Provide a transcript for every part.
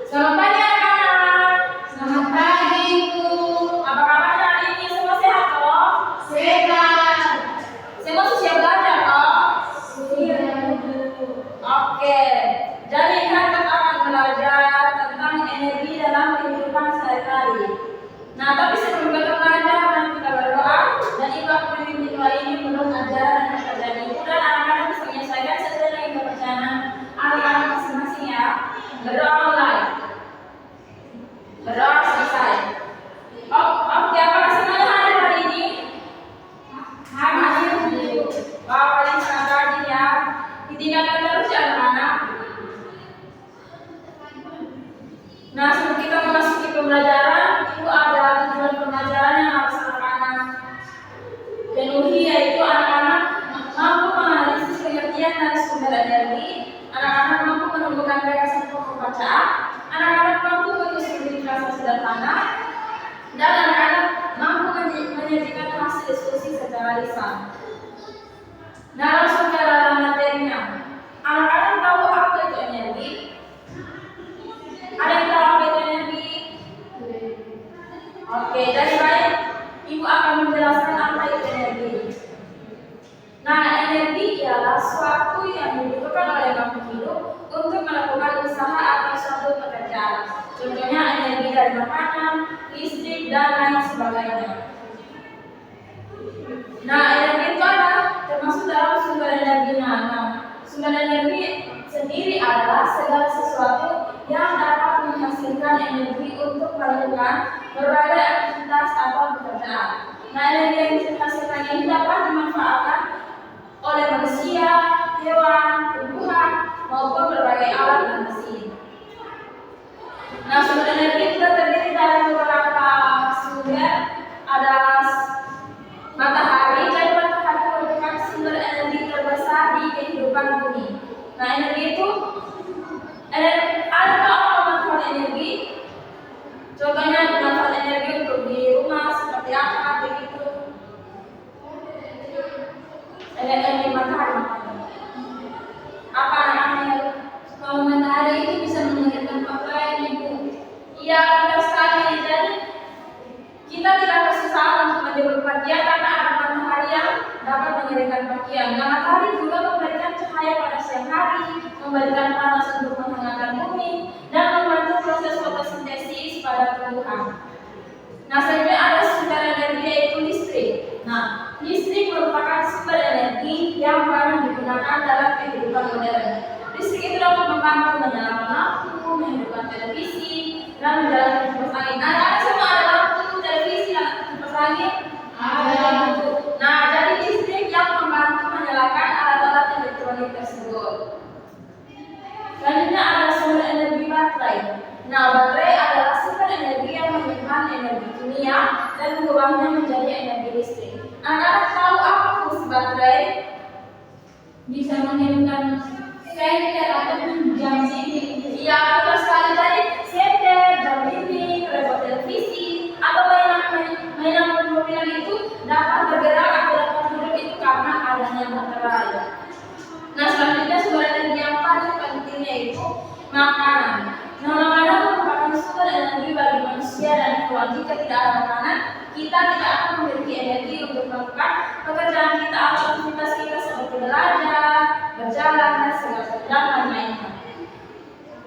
Selamat pagi anak-anak. Selamat pagi, Bu. Apa kabarnya hari ini? Semua sehat toh? Sehat. Semua siap belajar toh? Sudah, Bu. Oke. Jadi kita akan belajar tentang energi dalam kehidupan sehari-hari. Nah, tapi sebelum kita belajar dan kita berdoa, dan ibu akan memimpin doa ini menurut ajaran dan pekerjaan ibu, dan anak-anak bisa menyelesaikan sesuai dengan kepercayaan anak-anak masing-masing ya. Berdoa mulai. Berdoa selesai. Oke, apakah semuanya hadir hari ini? Hadir. Wah, paling sangat rajin ya. Ditinggalkan terus ya anak-anak. Nah, sebelum kita memasuki pembelajaran, itu ada tujuan pembelajaran yang harus anak-anak penuhi, yaitu anak-anak mampu menganalisis pengertian dan sumber energi, anak-anak mampu menumbuhkan gagasan pokok bacaan, anak-anak mampu menyusun rasa sederhana, dan anak-anak mampu menyajikan hasil diskusi secara lisan. Nah, langsung ke dalam materinya. Anak-anak tahu apa itu energi? Ada yang tahu apa itu energi? Oke, jadi baik, ibu akan menjelaskan apa itu energi. Nah, energi ialah suatu yang dibutuhkan oleh makhluk hidup untuk melakukan usaha atau suatu pekerjaan. Contohnya energi dari makanan, listrik, dan lain sebagainya. Nah, energi itu adalah termasuk dalam sumber energi. Nah, sumber energi sendiri adalah segala sesuatu yang dapat menghasilkan energi untuk melakukan berbagai aktivitas atau pekerjaan. Nah, energi yang dihasilkan ini dapat dimanfaatkan oleh manusia, hewan, tumbuhan, maupun berbagai alat dan mesin. Nah, sumber energi itu terdiri dari beberapa sumber. Ada matahari. Jadi matahari merupakan sumber energi terbesar di kehidupan bumi. Nah, energi itu ada apa manfaat energi? Contohnya manfaat energi untuk di rumah seperti apa begitu? Energi matahari. Apa namanya? Kalau matahari itu bisa mengeluarkan pakaian, Ibu. Iya, benar sekali. Jadi kita tidak kesusahan untuk menjemur pakaian karena ada matahari yang dapat mengeringkan pakaian. Nah, matahari juga memberikan cahaya pada siang hari, memberikan panas untuk menghangatkan bumi, dan membantu proses fotosintesis pada tumbuhan. Nah, selanjutnya ada sumber energi yaitu listrik. Nah, listrik merupakan sumber energi yang banyak digunakan dalam kehidupan modern. Listrik itu dapat membantu menyalakan lampu, menghidupkan televisi, dan menjalankan kipas angin. Nah, ada semua ada lampu, televisi, dan kipas angin. Ada. Nah, jadi listrik yang membantu menyalakan alat-alat elektronik tersebut. Selanjutnya ada sumber energi baterai. Nah, baterai adalah sumber energi yang menyimpan energi kimia dan mengubahnya menjadi energi listrik. Anak-anak tahu apa fungsi baterai? Bisa menghidupkan senter ataupun jam sini. Iya, betul sekali. Tadi senter, jam dinding, remote televisi, atau mainan mobil itu dapat bergerak atau dapat hidup itu karena adanya baterai. Nah, selanjutnya sumber energi yang paling penting yaitu makanan. Nah, makanan merupakan sumber energi bagi manusia dan hewan. Jika tidak ada makanan, kita tidak akan memiliki energi untuk melakukan pekerjaan kita atau aktivitas kita seperti belajar, berjalan, dan lain-lainnya.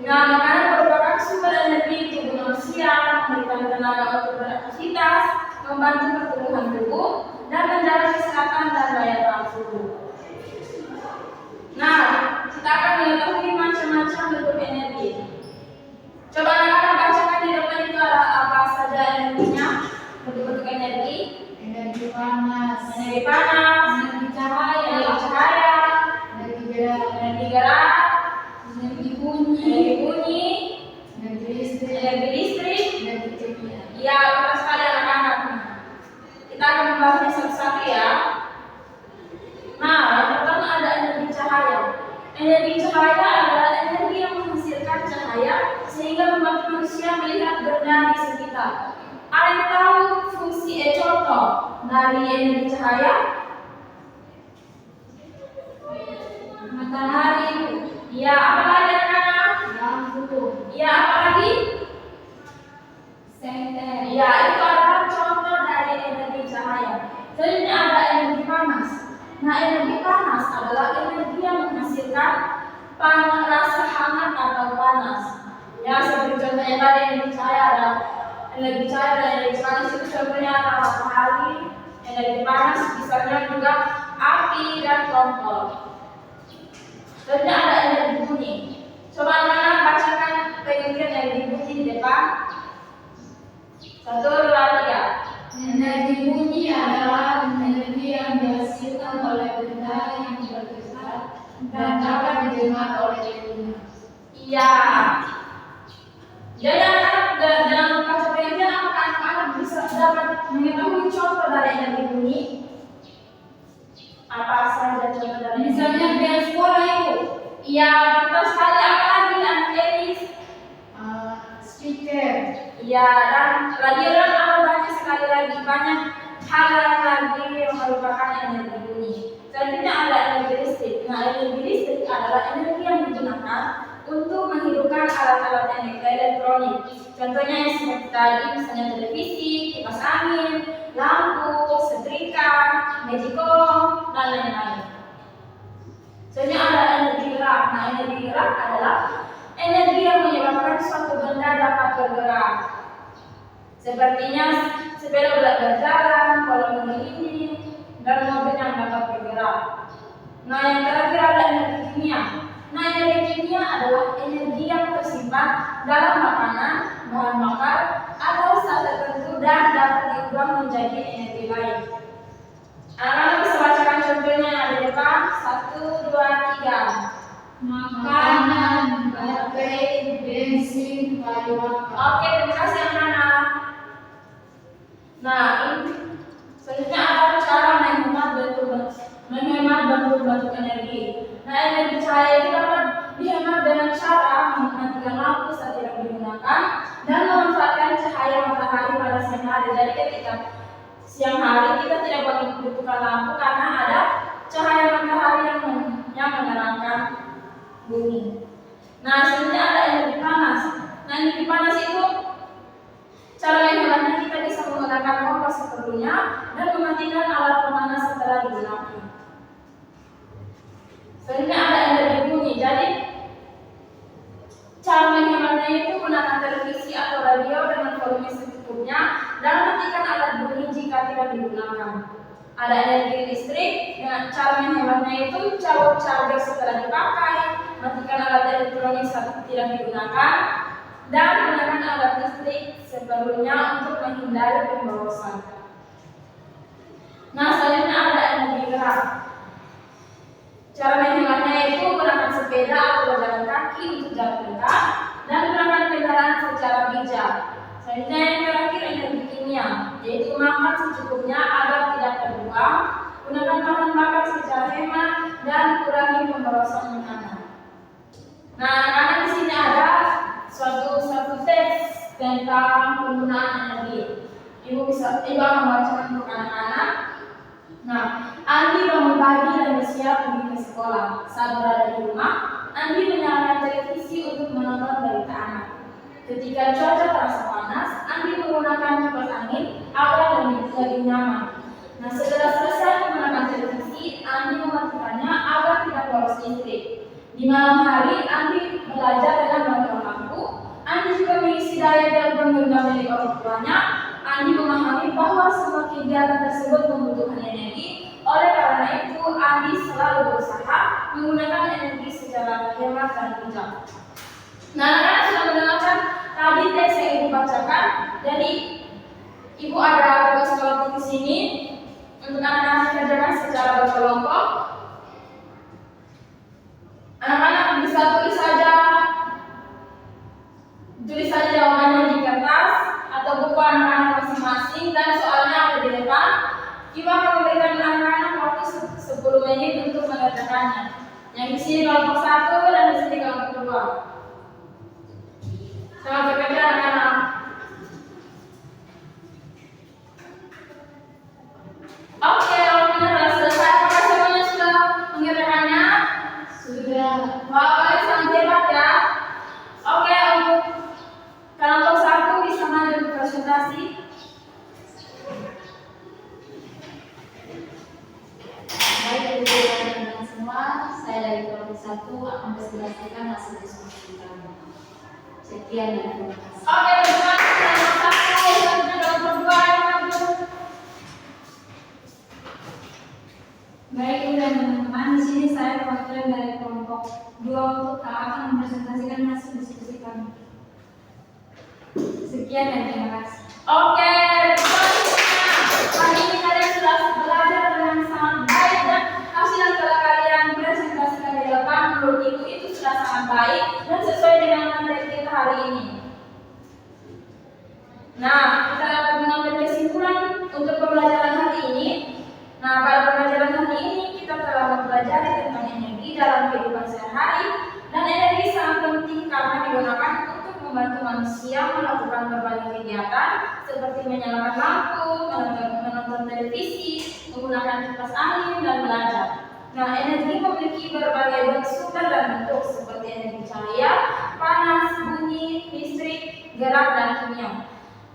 Nah, makanan merupakan sumber energi tubuh manusia, memberikan tenaga untuk beraktivitas, membantu pertumbuhan tubuh, dan menjaga kesehatan dan daya tahan tubuh. Nah, kita akan mengetahui macam-macam bentuk energi. Coba anak-anak bacakan di depan itu ada apa saja energinya, bentuk-bentuk energi. Energi panas, Energi panas, energi cahaya, energi gerak, energi bunyi, energi listrik, energi listrik. energi kimia. Iya, betul sekali anak-anak. Kita akan membahasnya satu-satu ya. Nah, yang pertama ada energi cahaya. Energi cahaya adalah energi yang menghasilkan cahaya sehingga membantu manusia melihat benda di sekitar. Ada yang tahu fungsi contoh dari energi cahaya? Matahari, Ya, apa lagi anak-anak? lampu, Ya, apa lagi? Senter. Ya, itu adalah contoh dari energi cahaya. Selanjutnya ada energi panas. Nah, energi panas adalah energi yang menghasilkan rasa hangat atau panas. Ya, seperti contohnya tadi energi cahaya ada energi cahaya dan energi panas itu contohnya adalah matahari, energi panas misalnya juga api dan kompor. Selanjutnya ada energi bunyi. Coba anak-anak bacakan pengertian energi bunyi di depan. 1, 2, 3. Energi bunyi adalah energi yang dihasilkan oleh benda yang bergerak dan dapat didengar oleh telinga. Iya. Jadi anak-anak dalam baca pengertian apakah anak-anak bisa dapat mengetahui contoh dari energi bunyi? Apa saja contoh dari Misalnya bel sekolah itu, Iya, betul sekali. Apa lagi anak Elis? speaker, Iya, dan radio dan ada banyak sekali lagi banyak hal yang lagi yang merupakan energi bunyi. Selanjutnya ada energi listrik. Nah, energi listrik adalah energi yang digunakan untuk menghidupkan alat-alat elektronik. Contohnya yang seperti tadi, misalnya televisi, kipas angin, lampu, setrika, magicom, dan lain-lain. Selanjutnya ada energi gerak. Nah, energi gerak adalah energi yang menyebabkan suatu benda dapat bergerak. Sepertinya sepeda berjalan, kolam mengelilingi, dan mobil yang dapat bergerak. Nah, yang terakhir ada energi kimia. Nah, energi kimia adalah energi yang tersimpan dalam makanan, bahan bakar, atau zat tertentu dan dapat diubah menjadi energi lain. Anak-anak bisa bacakan contohnya yang ada di depan. 1, 2, 3. makanan, baterai, bensin, kayu bakar. Oke, terima kasih anak-anak. Nah, ini selanjutnya ada cara menghemat bentuk energi. Nah, energi cahaya itu dapat dihemat dengan cara mematikan lampu saat tidak digunakan dan memanfaatkan cahaya matahari pada siang hari. Jadi ketika siang hari kita tidak perlu membutuhkan lampu karena ada cahaya matahari yang menerangkan bumi. Nah, selanjutnya ada energi panas. Nah, energi panas itu cara menghematnya kita bisa menggunakan kompor seperlunya dan mematikan alat pemanas setelah digunakan. Selanjutnya ada energi bunyi. Jadi cara menghematnya itu gunakan televisi atau radio dengan volume secukupnya dan matikan alat bunyi jika tidak digunakan. Ada energi listrik. Dengan cara menghematnya itu colok charger setelah dipakai, matikan alat elektronik saat tidak digunakan, dan gunakan alat listrik seperlunya untuk menghindari pemborosan. Nah, selanjutnya ada energi gerak. Cara menghematnya itu gunakan sepeda atau berjalan kaki untuk jarak dekat dan gunakan kendaraan secara bijak. Selanjutnya yang terakhir energi kimia, yaitu makan secukupnya agar tidak terbuang, gunakan bahan bakar secara hemat dan kurangi pemborosan makanan. Nah, anak-anak di sini ada suatu teks tentang penggunaan energi. Ibu akan membacakan untuk anak-anak. Nah, Andi bangun pagi dan bersiap pergi ke sekolah. Saat berada di rumah, Andi menyalakan televisi untuk menonton berita anak. Ketika cuaca terasa panas, Andi menggunakan kipas angin agar lebih nyaman. Nah, setelah selesai menggunakan televisi, Andi mematikannya agar tidak boros listrik. Di malam hari, Andi belajar dengan bantuan lampu. Andi juga mengisi daya telepon genggam milik orang tuanya. Andi memahami bahwa semua kegiatan tersebut membutuhkan energi. Oleh karena itu, Andi selalu berusaha menggunakan energi secara hemat dan bijak. Nah, anak-anak sudah mendengarkan tadi teks yang ibu bacakan. Jadi, ibu ada tugas kelompok di sini untuk anak-anak kerjakan secara berkelompok. Anak-anak bisa tulis saja jawabannya di kertas atau buku anak-anak masing-masing dan soalnya ada di depan. Ibu akan memberikan anak-anak waktu 10 menit untuk mengerjakannya. Yang di sini kelompok 1 dan di sini kelompok 2. Selamat bekerja anak-anak. Oke, waktunya sudah selesai. Apakah semuanya sudah mengerjakannya? Sudah. Wah, kalian sangat hebat ya. Oke, untuk kelompok 1 bisa maju ke satu akan dijelaskan hasil diskusi kami. Sekian dan terima kasih. Oke, teman-teman, selamat sampai kelompok 2. Baik, dan teman-teman, di sini saya perwakilan dari kelompok 2 untuk akan mempresentasikan hasil diskusi kami. Sekian dan terima kasih. Oke, selanjutnya hari ini kalian sudah belajar dengan sangat baik dan hasil yang telah kalian presentasikan di depan menurut itu sudah sangat baik dan sesuai dengan materi kita hari ini. Nah, kita dapat mengambil kesimpulan untuk pembelajaran hari ini. Nah, pada pembelajaran hari ini kita telah mempelajari tentang energi dalam kehidupan sehari-hari dan energi sangat penting karena digunakan untuk membantu manusia melakukan berbagai kegiatan seperti menyalakan lampu, menonton televisi, menggunakan kipas angin, dan belajar. Nah, energi memiliki berbagai sumber dan bentuk seperti energi cahaya, panas, bunyi, listrik, gerak, dan kimia.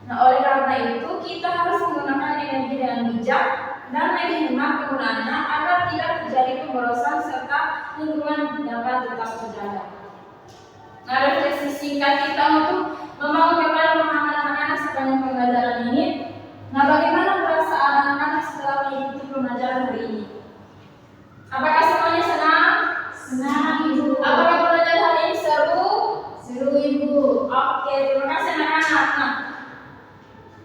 Nah, oleh karena itu kita harus menggunakan energi dengan bijak dan menghemat penggunaannya agar tidak terjadi pemborosan serta lingkungan dapat tetap terjaga. Nah, refleksi singkat kita untuk membangun kepada pemahaman anak-anak sepanjang pembelajaran ini. Nah, bagaimana perasaan anak-anak setelah mengikuti pembelajaran hari ini? Apakah semuanya senang? Senang, Ibu. Apakah pembelajaran hari ini seru? Seru, Ibu. Oke, terima kasih anak-anak. Nah,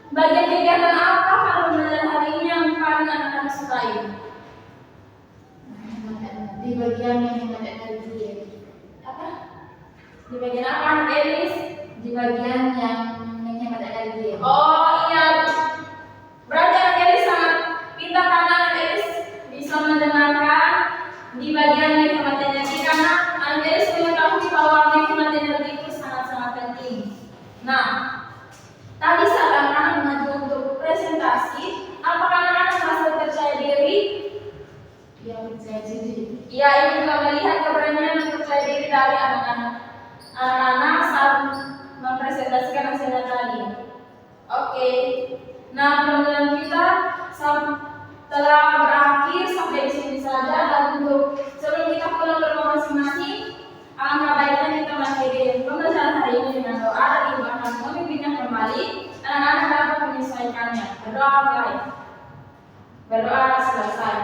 bagian kegiatan apa kalau pembelajaran hari ini yang paling anak-anak sukai? Di bagian menghemat energi. Apa? Di bagian apa, anak Elis? Di bagian yang menghemat energi. Oh iya, berarti anak Elis sangat pintar karena anak Elis bisa mendengarkan di bagian menghemat energi karena anak Elis mengetahui bahwa menghemat energi itu sangat-sangat penting. Nah, tadi saat anak-anak maju untuk presentasi, apakah anak-anak merasa percaya diri? Yang percaya diri. Ya, ini juga melihat keberanian dan percaya diri dari anak-anak saat mempresentasikan hasilnya tadi. Oke. Nah, pembelajaran kita telah berakhir sampai di sini saja. Dan untuk sebelum kita pulang ke rumah masing-masing, alangkah baiknya kita mengakhiri pembelajaran hari ini dengan doa dan Ibu akan memimpinnya kembali. Anak-anak dapat menyelesaikannya. Berdoa baik. Berdoa selesai.